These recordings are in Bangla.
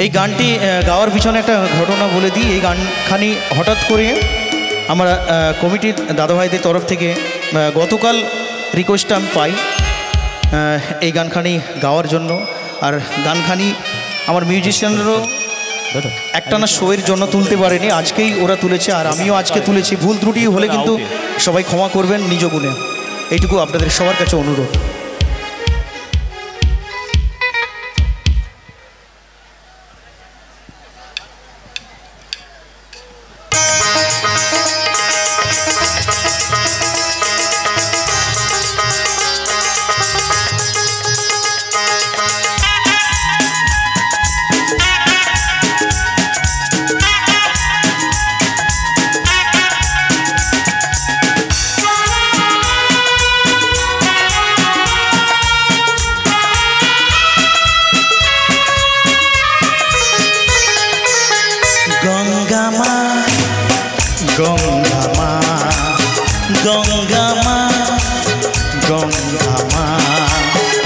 এই গানটি গাওয়ার পিছনে একটা ঘটনা বলে দিই। এই গানখানি হঠাৎ করে আমরা কমিটির দাদাভাইদের তরফ থেকে গতকাল রিকোয়েস্টটা আমি পাই এই গানখানি গাওয়ার জন্য। আর গানখানি আমার মিউজিশিয়ানরাও একটানা শোয়ের জন্য তুলতে পারেনি, আজকেই ওরা তুলেছে আর আমিও আজকে তুলেছি। ভুল ত্রুটি হলে কিন্তু সবাই ক্ষমা করবেন নিজ গুণে, এইটুকু আপনাদের সবার কাছে অনুরোধ।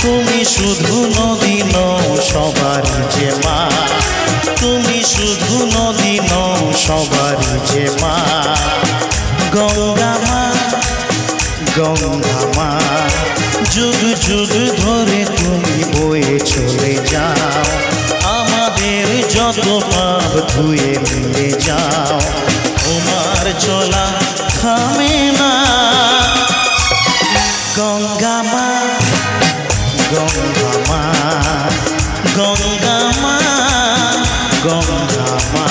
তুমি শুধু নদী নও সবারই যে মা, তুমি শুধু নদী নও সবারই যে মা। গঙ্গা মা, গঙ্গা মা, যুগ যুগ ধরে তুমি বয়ে চলে যাও, আমাদের যত পাপ ধুয়ে নিয়ে যাও। তোমার চলা থামে না গঙ্গা মা, গঙ্গা মা, গঙ্গা মা, গঙ্গা মা।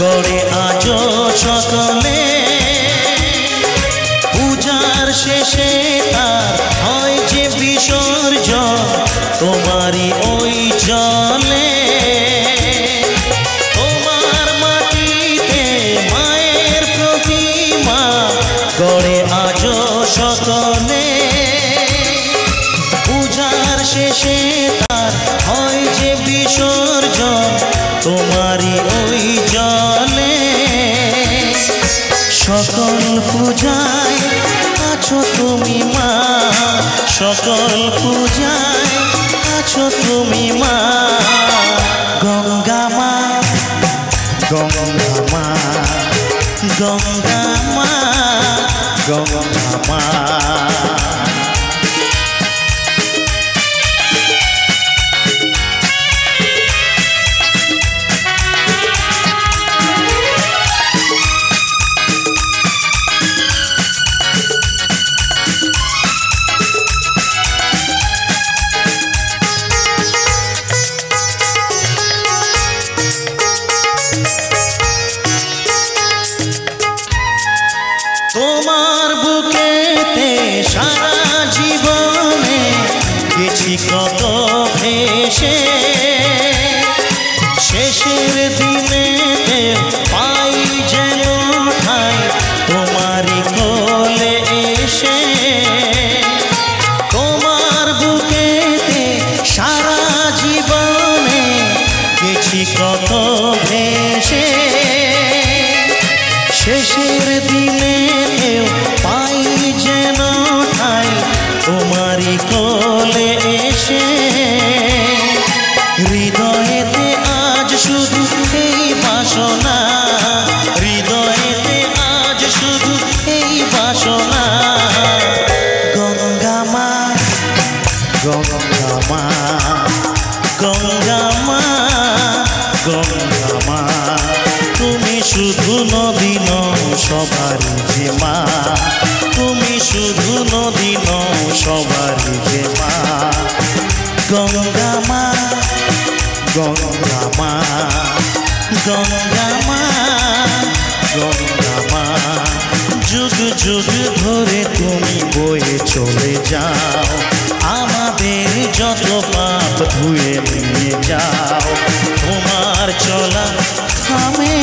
গড়ে আজো সকলে পূজার শেষে তার হয় যে বিসর্জন তোমারই ওই জলে। তোমার মাটিতে মায়ের প্রতিমা গড়ে আজো সকলে পূজার শেষে তার হয় যে বিসর্জন তোমারই ওই জলে। সকল পূজায় আছো তুমি মা, সকল পূজায় আছো তুমি মা। গঙ্গা মা, গঙ্গা মা, গঙ্গা মা, গঙ্গা মা। তোমার বুকেতে সারা জীবনে গেছি কত ভেসে, শেষের দিনে পাই যেন ঠাই তোমারই কোলে এসে। তোমার বুকেতে সারা জীবনে গেছি কত ভেসে, শেষের দিনে পাই যেন ঠাই তোমারই কোলে এসে। হৃদয়েতে আজ শুধু এই বাসনা, হৃদয়েতে আজ শুধু এই বাসনা। গঙ্গা মা, গঙ্গা মা, গঙ্গা মা, গঙ্গা মা, তুমি শুধু নদী নও সবারই যে মা, তুমি শুধু নদী নও সবারই যে মা। গঙ্গা মা, গঙ্গা মা, গঙ্গা মা, গঙ্গা মা, যুগ যুগ ধরে তুমি বয়ে চলে যাও, আমাদের যত পাপ ধুয়ে নিয়ে যাও তোমার চলা থামে